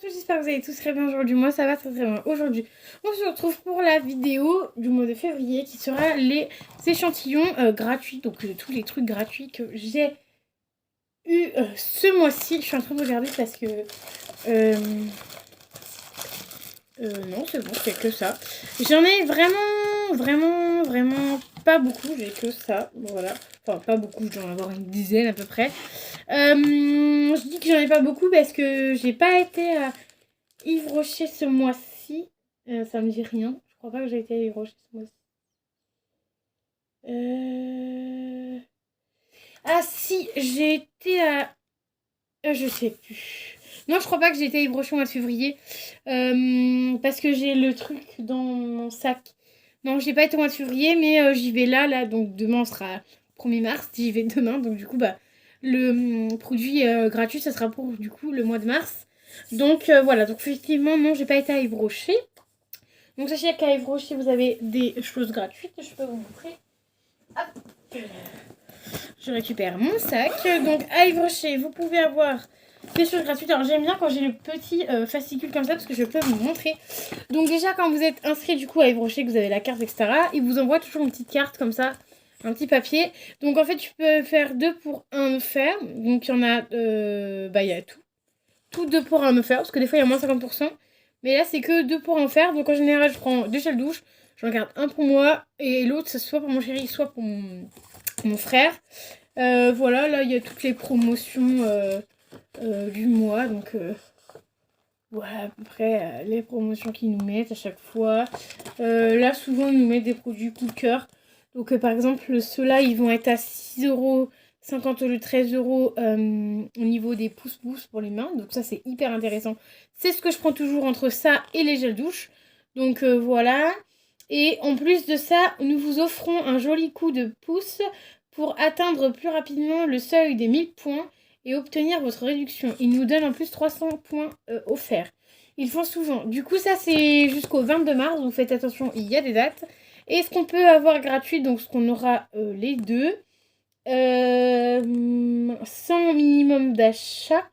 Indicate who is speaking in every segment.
Speaker 1: J'espère que vous allez tous très bien aujourd'hui. Moi, ça va très très bien. Aujourd'hui, on se retrouve pour la vidéo du mois de février qui sera les échantillons gratuits. Donc, tous les trucs gratuits que j'ai eu ce mois-ci. Je suis en train de regarder parce que... non, c'est bon, c'est que ça. J'en ai vraiment pas beaucoup. J'ai que ça. Voilà. Enfin, pas beaucoup, je dois en avoir une dizaine à peu près. Je dis que j'en ai pas beaucoup parce que j'ai pas été à Yves Rocher ce mois-ci. Ça me dit rien. Je crois pas que j'ai été à Yves Rocher ce mois-ci. Ah si, j'ai été à... je sais plus. Non, je crois pas que j'ai été à Yves Rocher au mois de février. Parce que j'ai le truc dans mon sac. Non, j'ai pas été au mois de février, mais j'y vais là. Donc demain, on sera 1er mars. J'y vais demain. Donc du coup, bah, le produit gratuit, ça sera pour du coup le mois de mars. Donc voilà. Donc effectivement, non, j'ai pas été à Yves Rocher. Donc sachez qu'à Yves Rocher, vous avez des choses gratuites. Je peux vous montrer. Hop. Je récupère mon sac. Donc à Yves Rocher, vous pouvez avoir des choses gratuites. Alors j'aime bien quand j'ai le petit fascicule comme ça parce que je peux vous montrer. Donc déjà quand vous êtes inscrit du coup à Yves Rocher, que vous avez la carte, etc., il vous envoie toujours une petite carte comme ça, un petit papier. Donc en fait tu peux faire 2 pour 1 offert. Donc il y en a, il y a tout 2 pour 1 offert parce que des fois il y a moins 50%. Mais là c'est que 2 pour 1 offert. Donc en général je prends 2 gels douche. J'en garde un pour moi et l'autre c'est soit pour mon chéri, soit pour mon frère. Voilà, là il y a toutes les promotions du mois. Donc voilà à peu près les promotions qu'ils nous mettent à chaque fois. Là souvent ils nous mettent des produits coup de cœur. Donc par exemple ceux-là ils vont être à 6,50 € au lieu de 13 € au niveau des pouces-pouces pour les mains. Donc ça c'est hyper intéressant. C'est ce que je prends toujours entre ça et les gels douche. Donc voilà. Et en plus de ça, nous vous offrons un joli coup de pouce pour atteindre plus rapidement le seuil des 1000 points et obtenir votre réduction. Ils nous donnent en plus 300 points offerts. Ils font souvent. Du coup, ça, c'est jusqu'au 22 mars. Donc, faites attention, il y a des dates. Et ce qu'on peut avoir gratuit, donc ce qu'on aura les deux, sans minimum d'achat,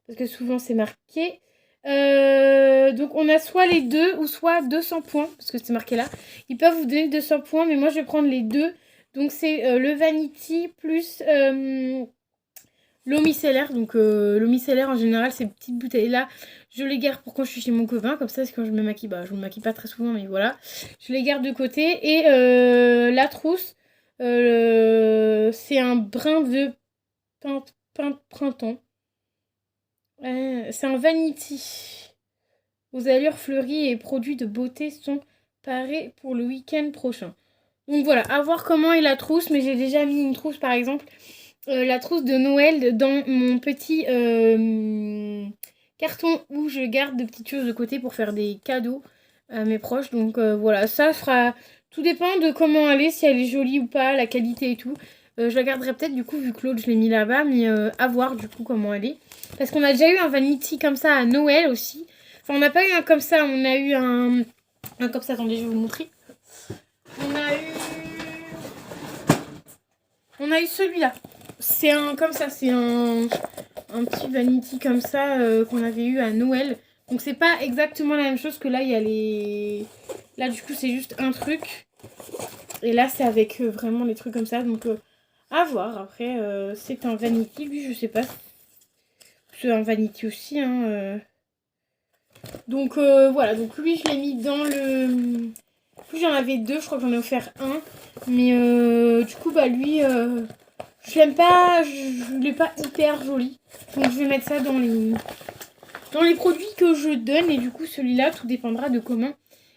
Speaker 1: parce que souvent, c'est marqué. Donc, on a soit les deux ou soit 200 points, parce que c'est marqué là. Ils peuvent vous donner 200 points, mais moi, je vais prendre les deux. Donc, c'est le Vanity plus... l'eau micellaire, donc l'eau micellaire en général, ces petites bouteilles là, je les garde pour quand je suis chez mon copain, comme ça c'est quand je me maquille, bah je me maquille pas très souvent mais voilà, je les garde de côté. Et la trousse, c'est un brin de printemps, c'est un vanity aux allures fleuries et produits de beauté sont parés pour le week-end prochain. Donc voilà, à voir comment est la trousse, mais j'ai déjà mis une trousse par exemple, la trousse de Noël dans mon petit carton où je garde de petites choses de côté pour faire des cadeaux à mes proches. Donc voilà, ça fera... Tout dépend de comment elle est, si elle est jolie ou pas, la qualité et tout. Je la garderai peut-être du coup vu que l'autre je l'ai mis là-bas, mais à voir du coup comment elle est. Parce qu'on a déjà eu un vanity comme ça à Noël aussi. Enfin on n'a pas eu un comme ça, on a eu un comme ça, attendez je vais vous montrer. On a eu celui-là. C'est un comme ça, c'est un petit vanity comme ça qu'on avait eu à Noël. Donc c'est pas exactement la même chose que là, il y a les... Là du coup c'est juste un truc. Et là c'est avec vraiment les trucs comme ça. Donc à voir. Après c'est un vanity, lui je sais pas. C'est un vanity aussi. Hein. Donc voilà, donc lui je l'ai mis dans le... Plus j'en avais deux, je crois que j'en ai offert un. Mais du coup bah lui... je l'aime pas, je l'ai pas hyper joli. Donc je vais mettre ça dans les produits que je donne. Et du coup celui-là, tout dépendra de comment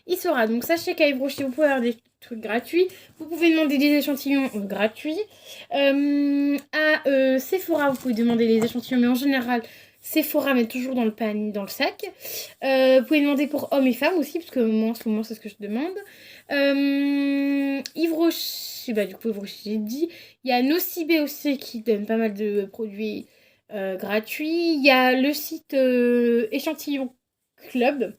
Speaker 1: il sera. Donc sachez qu'à Yves Rocher, vous pouvez avoir des trucs gratuits. Vous pouvez demander des échantillons gratuits. À Sephora, vous pouvez demander les échantillons. Mais en général, Sephora met toujours dans le panier, dans le sac. Vous pouvez demander pour hommes et femmes aussi. Parce que moi en ce moment c'est ce que je demande. Yves Rocher, bah du coup Yves Rocher j'ai dit. Il y a Nocibé aussi qui donne pas mal de produits gratuits. Il y a le site Échantillon Club.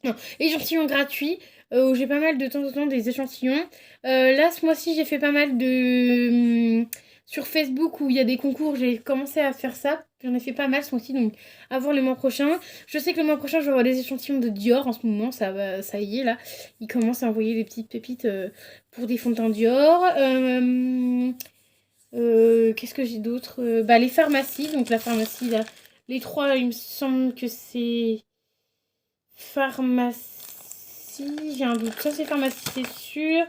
Speaker 1: Non, échantillons gratuits. Où j'ai pas mal de temps en temps des échantillons. Là, ce mois-ci, j'ai fait pas mal de... sur Facebook où il y a des concours, j'ai commencé à faire ça. j'en ai fait pas mal ce mois-ci, donc à voir le mois prochain. Je sais que le mois prochain, je vais avoir des échantillons de Dior en ce moment, ça y est là. Ils commencent à envoyer des petites pépites pour des fonds de teint Dior. Qu'est-ce que j'ai d'autre? Les pharmacies, donc la pharmacie là. Les trois, il me semble que c'est pharmacie. J'ai un doute. Ça c'est pharmacie, c'est sûr.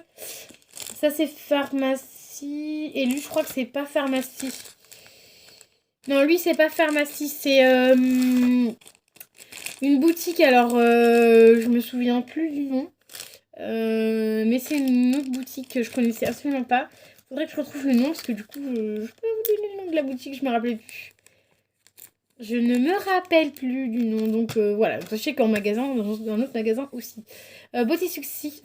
Speaker 1: Ça c'est pharmacie. Et lui, je crois que c'est pas pharmacie. Non, lui, c'est pas pharmacie. C'est une boutique. Alors, je me souviens plus du nom. Mais c'est une autre boutique que je connaissais absolument pas. Faudrait que je retrouve le nom parce que du coup, je peux vous donner le nom de la boutique. Je me rappelais plus. Je ne me rappelle plus du nom. Donc voilà. Sachez qu'en magasin, dans un autre magasin aussi. Beauté Success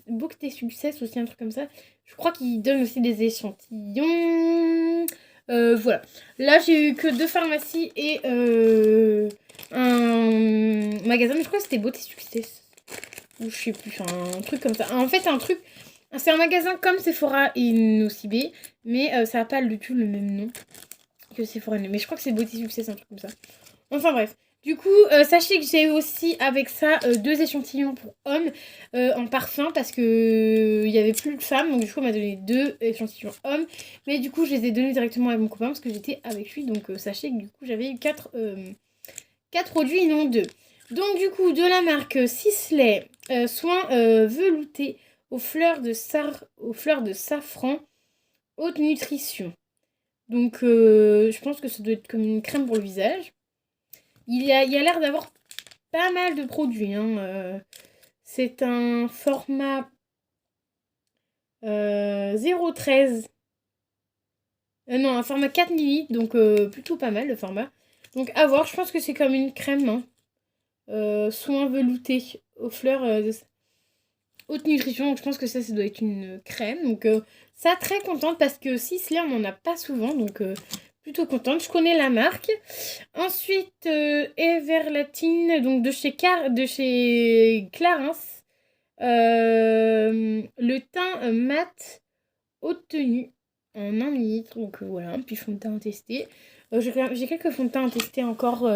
Speaker 1: aussi, un truc comme ça. Je crois qu'ils donnent aussi des échantillons. Voilà. Là, j'ai eu que 2 pharmacies et un magasin. Mais je crois que c'était Beauté Success. Ou je sais plus. Enfin, un truc comme ça. En fait, c'est un magasin comme Sephora et Nocibé. Mais ça n'a pas du tout le même nom que Sephora. Mais je crois que c'est Beauty Success, un truc comme ça. Enfin bref. Du coup, sachez que j'ai eu aussi avec ça 2 échantillons pour hommes en parfum parce que il y avait plus de femmes. Donc du coup, on m'a donné 2 échantillons hommes. Mais du coup, je les ai donnés directement à mon copain parce que j'étais avec lui. Donc sachez que du coup, j'avais eu 4 produits et non 2. Donc du coup, de la marque Sisley, soin velouté aux fleurs de safran, haute nutrition. Donc je pense que ça doit être comme une crème pour le visage. Il y a l'air d'avoir pas mal de produits. C'est un format 0,13. Non, un format 4 ml. Donc plutôt pas mal le format. Donc à voir, je pense que c'est comme une crème. Soin velouté aux fleurs de haute nutrition. Donc je pense que ça doit être une crème. Donc ça, très contente parce que Sisley, on n'en a pas souvent. Donc plutôt contente. Je connais la marque. Ensuite, Everlatine, donc de chez Clarins. Le teint mat haute tenue en 1 litre. Donc voilà, un petit fond de teint à tester. J'ai quelques fonds de teint à tester encore.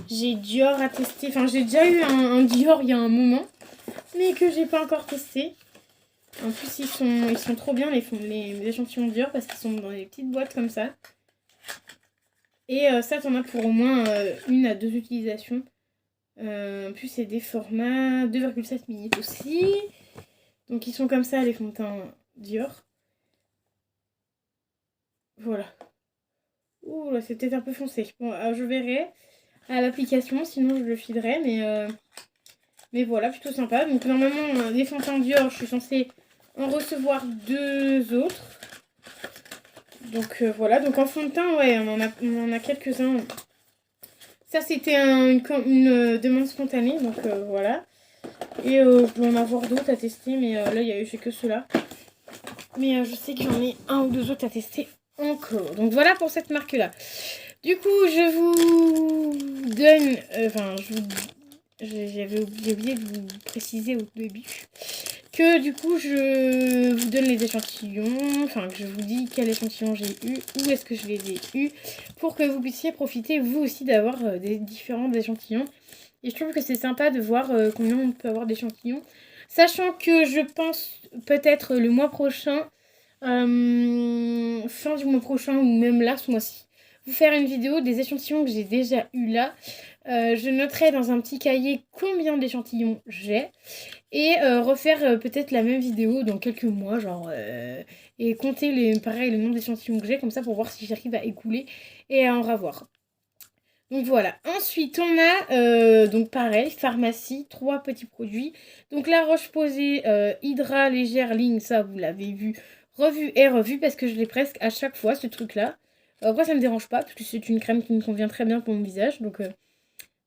Speaker 1: J'ai Dior à tester. Enfin, j'ai déjà eu un Dior il y a un moment, mais que j'ai pas encore testé. En plus, ils sont trop bien les échantillons Dior parce qu'ils sont dans des petites boîtes comme ça. Et ça, t'en as pour au moins 1 à 2 utilisations. En plus, c'est des formats 2,7 ml aussi. Donc, ils sont comme ça, les fonds de teint Dior. Voilà. Ouh, là, c'est peut-être un peu foncé. Bon, alors, je verrai à l'application, sinon je le filerai. Mais voilà, plutôt sympa. Donc, normalement, les fonds de teint Dior, je suis censée en recevoir 2 autres. Donc voilà, donc en fond de teint, ouais, on en a quelques-uns. Ça, c'était une demande spontanée, donc voilà. Et je dois en avoir d'autres à tester, mais là, j'ai que ceux-là. Mais je sais que j'en ai 1 ou 2 autres à tester encore. Donc voilà pour cette marque-là. Du coup, je vous donne... j'avais oublié de vous préciser au début que du coup je vous donne les échantillons, enfin que je vous dis quel échantillon j'ai eu, où est-ce que je les ai eu, pour que vous puissiez profiter vous aussi d'avoir des différents échantillons. Et je trouve que c'est sympa de voir combien on peut avoir d'échantillons, sachant que je pense peut-être le mois prochain, fin du mois prochain ou même là ce mois-ci, vous faire une vidéo des échantillons que j'ai déjà eu là. Je noterai dans un petit cahier combien d'échantillons j'ai et refaire peut-être la même vidéo dans quelques mois, genre, et compter le nombre d'échantillons que j'ai, comme ça pour voir si j'arrive à écouler et à en ravoir. Donc voilà. Ensuite, on a, donc pareil, pharmacie, 3 petits produits. Donc la Roche-Posay Hydra Légère Ligne, ça vous l'avez vu, revu et revu parce que je l'ai presque à chaque fois, ce truc-là. Après, ça me dérange pas parce que c'est une crème qui me convient très bien pour mon visage, donc...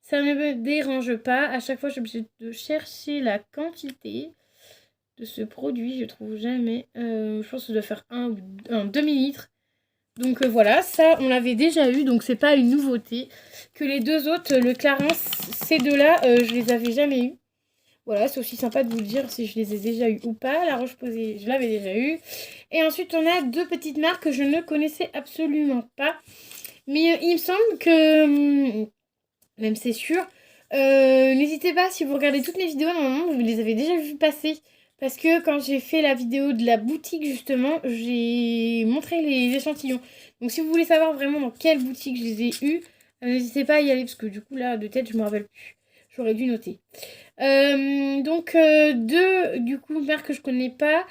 Speaker 1: ça ne me dérange pas. À chaque fois, je suis obligée de chercher la quantité de ce produit. Je trouve jamais. Je pense que ça doit faire un demi-litre. Donc voilà, ça, on l'avait déjà eu. Donc c'est pas une nouveauté. Que les 2 autres, le Clarins, ces 2-là, je les avais jamais eu. Voilà, c'est aussi sympa de vous le dire si je les ai déjà eu ou pas. La Roche-Posay, je l'avais déjà eu. Et ensuite, on a 2 petites marques que je ne connaissais absolument pas. Mais il me semble que, même c'est sûr, n'hésitez pas, si vous regardez toutes mes vidéos, normalement, vous les avez déjà vues passer. Parce que quand j'ai fait la vidéo de la boutique, justement, j'ai montré les échantillons. Donc si vous voulez savoir vraiment dans quelle boutique je les ai eus, n'hésitez pas à y aller, parce que du coup, là, de tête, je me rappelle plus. J'aurais dû noter. Deux, du coup, marques que je connais pas.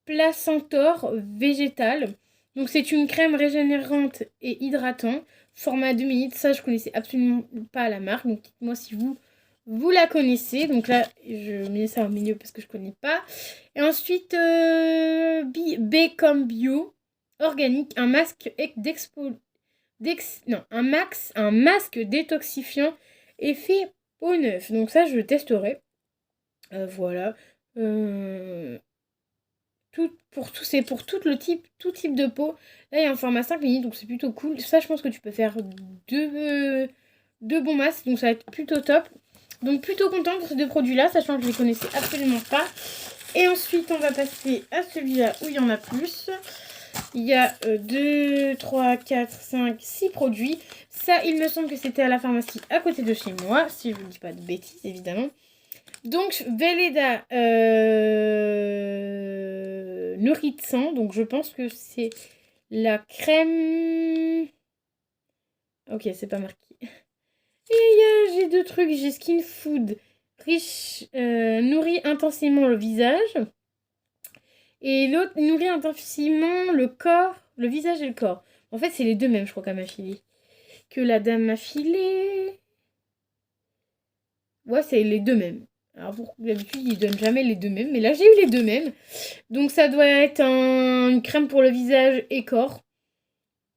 Speaker 1: Placentor végétal. Donc c'est une crème régénérante et hydratante. Format 2 minutes. Ça, je connaissais absolument pas la marque. Donc dites-moi si vous la connaissez. Donc là, je mets ça au milieu parce que je connais pas. Et ensuite, B comme bio. Organique. Un masque un masque détoxifiant effet peau neuve. Donc ça, je le testerai. Voilà. C'est pour tout type de peau. Là, il y a un format 5 minutes, donc c'est plutôt cool. Ça, je pense que tu peux faire deux bons masques, donc ça va être plutôt top. Donc plutôt contente de ces deux produits-là, sachant que je les connaissais absolument pas. Et ensuite, on va passer à celui-là où il y en a plus. Il y a 2, 3, 4, 5, 6 produits. Ça, il me semble que c'était à la pharmacie à côté de chez moi, si je ne dis pas de bêtises, évidemment. Donc, Velleda nourrit de sang. Donc, je pense que c'est la crème... Ok, c'est pas marqué. Et j'ai deux trucs. J'ai Skin Food riche, nourrit intensément le visage. Et l'autre nourrit intensément le corps, le visage et le corps. En fait, c'est les deux mêmes, je crois, qu'elle m'a filé. Que la dame m'a filé. Ouais, c'est les deux mêmes. Alors, d'habitude, ils donnent jamais les deux mêmes. Mais là, j'ai eu les deux mêmes. Donc, ça doit être une crème pour le visage et corps.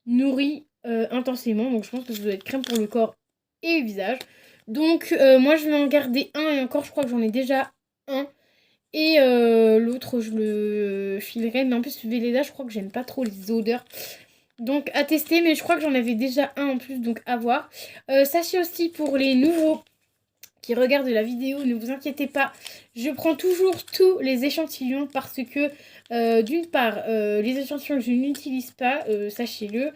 Speaker 1: Nourri intensément. Donc, je pense que ça doit être crème pour le corps et le visage. Donc, moi, je vais en garder un. Et encore, je crois que j'en ai déjà un. Et l'autre, je le filerai. Mais en plus, Velleda, je crois que j'aime pas trop les odeurs. Donc, à tester. Mais je crois que j'en avais déjà un en plus. Donc, à voir. Sachez aussi pour les nouveaux qui regardent la vidéo, ne vous inquiétez pas, je prends toujours tous les échantillons parce que d'une part, les échantillons que je n'utilise pas, sachez-le,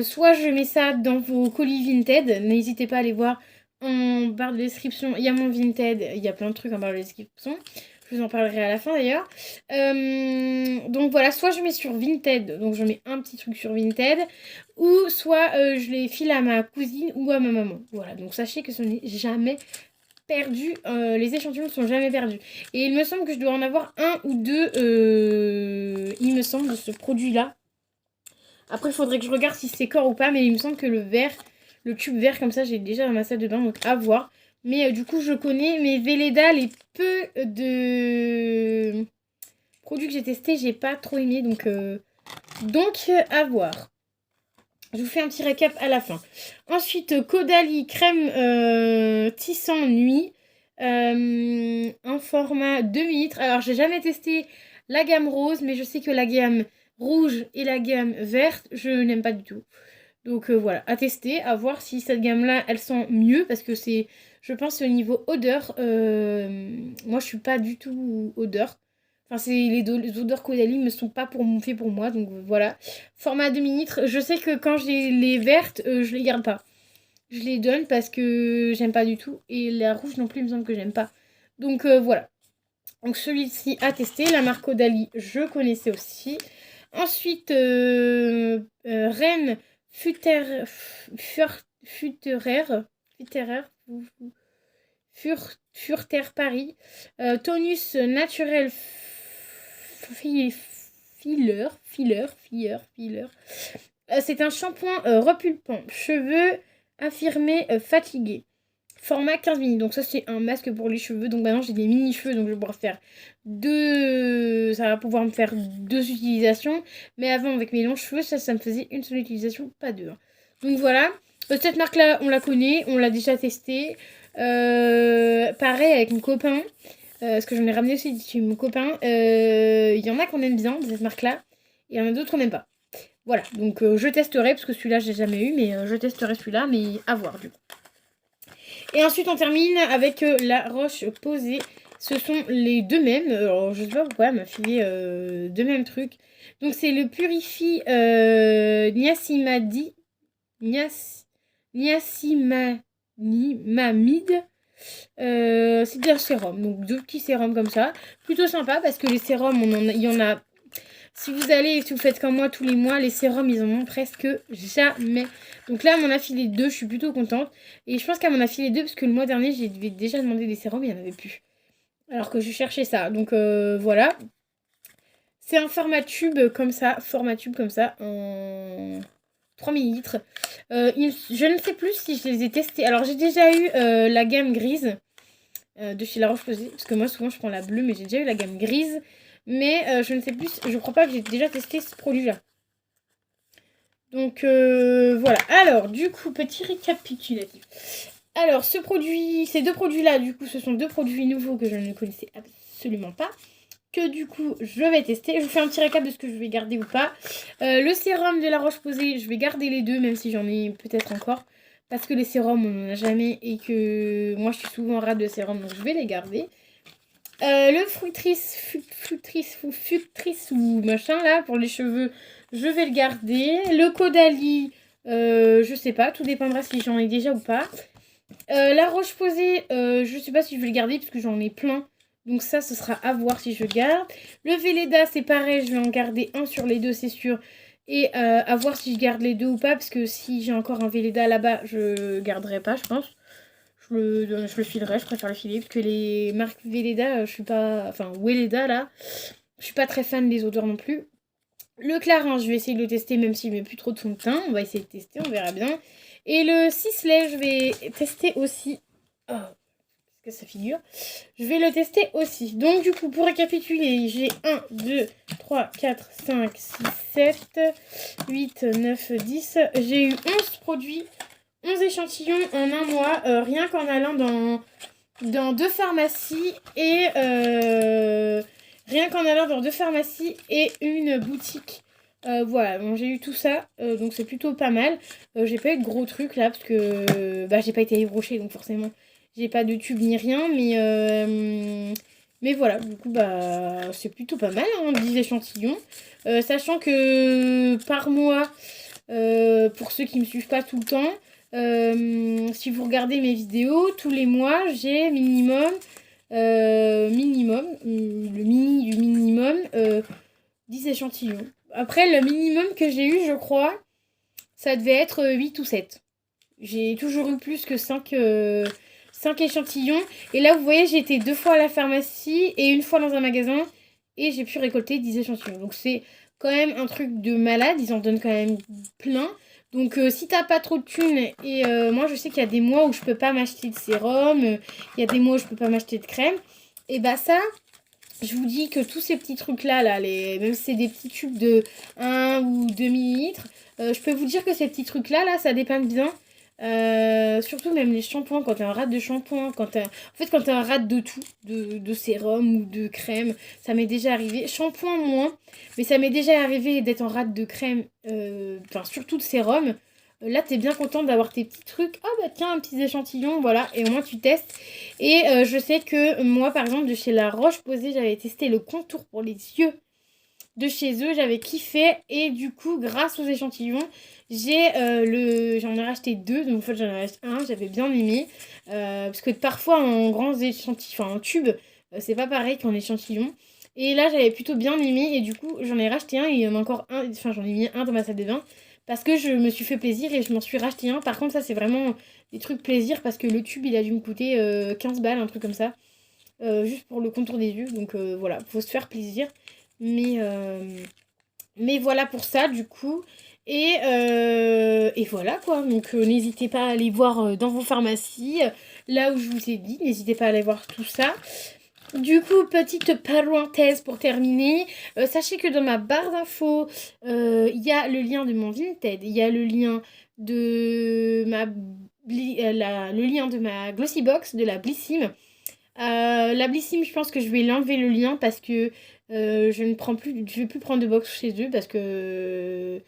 Speaker 1: soit je mets ça dans vos colis Vinted, n'hésitez pas à aller voir en barre de description, il y a mon Vinted, il y a plein de trucs en barre de description. Je vous en parlerai à la fin d'ailleurs. Donc voilà, soit je mets sur Vinted, donc je mets un petit truc sur Vinted, ou soit je les file à ma cousine ou à ma maman. Voilà, donc sachez que ce n'est jamais perdu. Les échantillons ne sont jamais perdus. Et il me semble que je dois en avoir un ou deux, il me semble, de ce produit-là. Après, il faudrait que je regarde si c'est corps ou pas, mais il me semble que le tube vert comme ça, j'ai déjà dans ma salle de bain, donc à voir. Mais du coup, je connais, mais Velleda, les peu de produits que j'ai testés, j'ai pas trop aimé, donc à voir. Je vous fais un petit récap à la fin. Ensuite, Caudalie crème tissant nuit. Un format 2 litres. Alors, j'ai jamais testé la gamme rose, mais je sais que la gamme rouge et la gamme verte, je n'aime pas du tout. Donc voilà, à tester, à voir si cette gamme-là, elle sent mieux, parce que c'est, je pense, au niveau odeur. Moi, je suis pas du tout odeur. Enfin, les odeurs Caudalie ne sont pas fait pour moi, donc voilà. Format 2 litres. Je sais que quand j'ai les vertes, je les garde pas. Je les donne parce que j'aime pas du tout. Et la rouge non plus, il me semble que j'aime pas. Donc voilà. Donc celui-ci à tester. La marque Caudalie, je connaissais aussi. Ensuite, Rennes Futéraire. Furter Paris. Tonus naturel filler. C'est un shampoing repulpant. Cheveux affirmés fatigués. Format 15 minutes. Donc ça, c'est un masque pour les cheveux. Donc maintenant, j'ai des mini-cheveux. Donc je vais pouvoir faire deux... Ça va pouvoir me faire deux utilisations. Mais avant, avec mes longs cheveux, ça me faisait une seule utilisation, pas deux. Donc voilà. Cette marque-là, on la connaît. On l'a déjà testée. Pareil avec mon copain. Parce que j'en ai ramené aussi chez mon copain. Il y en a qu'on aime bien de cette marque-là. Et il y en a d'autres qu'on n'aime pas. Voilà, donc je testerai, parce que celui-là, j'ai jamais eu, mais je testerai celui-là, mais à voir du coup. Et ensuite, on termine avec la Roche-Posay Ce sont les deux mêmes. Alors, je sais pas pourquoi elle m'a filé deux mêmes trucs. Donc, c'est le Purifie Niacinamide. Niacinamide. C'est un sérum. Donc, deux petits sérums comme ça. Plutôt sympa parce que les sérums, il y en a. Si vous vous faites comme moi tous les mois, les sérums, ils en ont presque jamais. Donc là, elle m'en a filé deux, je suis plutôt contente. Et je pense qu'elle m'en a filé deux parce que le mois dernier, j'ai déjà demandé des sérums, il n'y en avait plus. Alors que je cherchais ça. Donc voilà. C'est un format tube comme ça, en 3 millilitres. Je ne sais plus si je les ai testés. Alors j'ai déjà eu la gamme grise de chez La Roche-Posay. Parce que moi, souvent, je prends la bleue, mais j'ai déjà eu la gamme grise. Mais je ne sais plus, je crois pas que j'ai déjà testé ce produit-là. Donc voilà. Alors, du coup, petit récapitulatif. Alors, ces deux produits-là, du coup, ce sont deux produits nouveaux que je ne connaissais absolument pas. Que du coup, je vais tester. Je vous fais un petit récap de ce que je vais garder ou pas. Le sérum de La Roche-Posay, je vais garder les deux, même si j'en ai peut-être encore. Parce que les sérums, on n'en a jamais. Et que moi, je suis souvent rate de sérum, donc je vais les garder. Le Fructrice ou machin là pour les cheveux, je vais le garder. Le Caudalie, je sais pas, tout dépendra si j'en ai déjà ou pas. La Roche-Posay, je sais pas si je vais le garder parce que j'en ai plein. Donc ça, ce sera à voir si je le garde. Le Velleda, c'est pareil, je vais en garder un sur les deux, c'est sûr. Et à voir si je garde les deux ou pas, parce que si j'ai encore un Velleda là-bas, je garderai pas, je pense. Je le filerai, je préfère le filer, parce que les marques Velleda, je suis pas... Enfin, Welleda, là, je suis pas très fan des odeurs non plus. Le Clarins, je vais essayer de le tester, même s'il met plus trop de fond de teint. On va essayer de tester, on verra bien. Et le Sisley, je vais tester aussi. Oh, que ça figure. Je vais le tester aussi. Donc, du coup, pour récapituler, j'ai 1, 2, 3, 4, 5, 6, 7, 8, 9, 10. J'ai eu 11 produits. 11 échantillons en un mois, rien qu'en allant dans deux pharmacies et une boutique. Voilà, bon, j'ai eu tout ça, donc c'est plutôt pas mal. J'ai pas eu de gros trucs là parce que j'ai pas été ébrochée, donc forcément j'ai pas de tube ni rien, mais voilà, du coup c'est plutôt pas mal, hein, 10 échantillons. Sachant que par mois, pour ceux qui me suivent pas tout le temps, si vous regardez mes vidéos, tous les mois, j'ai minimum, le mini du minimum, 10 échantillons. Après, le minimum que j'ai eu, je crois, ça devait être 8 ou 7. J'ai toujours eu plus que 5 échantillons. Et là, vous voyez, j'ai été 2 fois à la pharmacie et une fois dans un magasin. Et j'ai pu récolter 10 échantillons. Donc, c'est quand même un truc de malade. Ils en donnent quand même plein. Donc, si t'as pas trop de thunes, et moi, je sais qu'il y a des mois où je peux pas m'acheter de sérum. Il y a des mois où je peux pas m'acheter de crème. Et ça, je vous dis que tous ces petits trucs-là, même si c'est des petits tubes de 1 ou 2 millilitres, je peux vous dire que ces petits trucs-là, ça dépanne bien. Surtout même les shampoings, quand t'as un rate de shampoing, quand t'as un rate de tout, de sérum ou de crème, ça m'est déjà arrivé. Shampoing moins, mais ça m'est déjà arrivé d'être en rate de crème, surtout de sérum. Là, t'es bien contente d'avoir tes petits trucs. Ah tiens, un petit échantillon, voilà, et au moins tu testes. Et je sais que moi, par exemple, de chez La Roche-Posay, j'avais testé le contour pour les yeux de chez eux, j'avais kiffé. Et du coup, grâce aux échantillons, j'en ai racheté 2. Donc en fait, j'en ai racheté un, j'avais bien aimé. Parce que parfois, en grands échantillons, en tube, c'est pas pareil qu'en échantillon. Et là, j'avais plutôt bien aimé. Et du coup, j'en ai racheté un. Et il y en a encore un. Enfin, j'en ai mis un dans ma salle de bain. Parce que je me suis fait plaisir et je m'en suis racheté un. Par contre, ça, c'est vraiment des trucs plaisir. Parce que le tube, il a dû me coûter 15 balles, un truc comme ça. Juste pour le contour des yeux. Donc voilà, faut se faire plaisir. Mais voilà pour ça, du coup. Et voilà, quoi. Donc n'hésitez pas à aller voir dans vos pharmacies. Là où je vous ai dit, n'hésitez pas à aller voir tout ça. Du coup, petite parenthèse pour terminer. Sachez que dans ma barre d'infos, il y a le lien de mon Vinted. Il y a le lien de le lien de ma Glossy Box, de la Blissim. La Blissim, je pense que je vais l'enlever le lien parce que je vais plus prendre de box chez eux parce que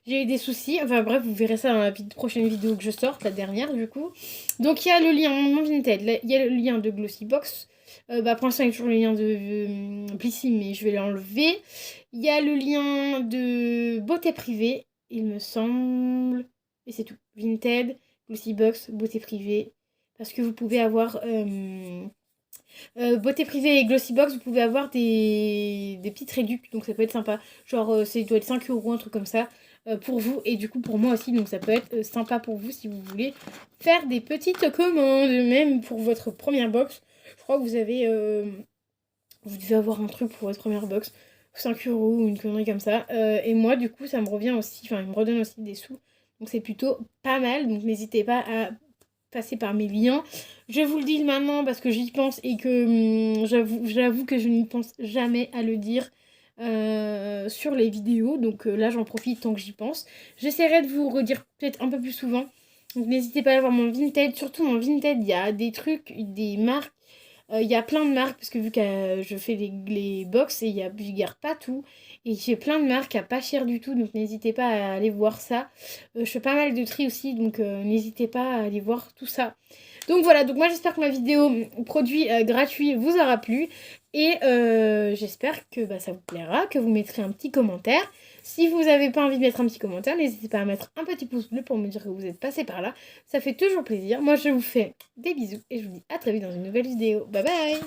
Speaker 1: j'ai eu des soucis. Enfin bref, vous verrez ça dans la prochaine vidéo que je sorte, la dernière du coup. Donc il y a le lien mon Vinted, il y a le lien de Glossy Box. Pour l'instant, il y a toujours le lien de Blissy, mais je vais l'enlever. Il y a le lien de Beauté Privée, il me semble. Et c'est tout. Vinted, Glossybox, Beauté Privée. Parce que vous pouvez avoir... Beauté Privée et Glossybox, vous pouvez avoir des petites réducs, donc ça peut être sympa. Genre, ça doit être 5 euros, un truc comme ça, pour vous. Et du coup, pour moi aussi, donc ça peut être sympa pour vous si vous voulez faire des petites commandes, même pour votre première box. Je crois que vous avez... vous devez avoir un truc pour votre première box. 5 euros ou une connerie comme ça. Et moi, du coup, ça me revient aussi... Enfin, il me redonne aussi des sous. Donc c'est plutôt pas mal. Donc n'hésitez pas à passer par mes liens. Je vous le dis maintenant parce que j'y pense et que j'avoue que je n'y pense jamais à le dire sur les vidéos. Donc là, j'en profite tant que j'y pense. J'essaierai de vous redire peut-être un peu plus souvent. Donc n'hésitez pas à voir mon Vinted. Surtout mon Vinted, il y a des trucs, des marques. Il y a plein de marques parce que vu que je fais les box et je garde pas tout. Et j'ai plein de marques à pas cher du tout. Donc n'hésitez pas à aller voir ça. Je fais pas mal de tri aussi. Donc n'hésitez pas à aller voir tout ça. Donc voilà, donc moi j'espère que ma vidéo produit gratuit vous aura plu. Et j'espère que ça vous plaira, que vous mettrez un petit commentaire. Si vous n'avez pas envie de mettre un petit commentaire, n'hésitez pas à mettre un petit pouce bleu pour me dire que vous êtes passé par là. Ça fait toujours plaisir. Moi je vous fais des bisous et je vous dis à très vite dans une nouvelle vidéo. Bye bye!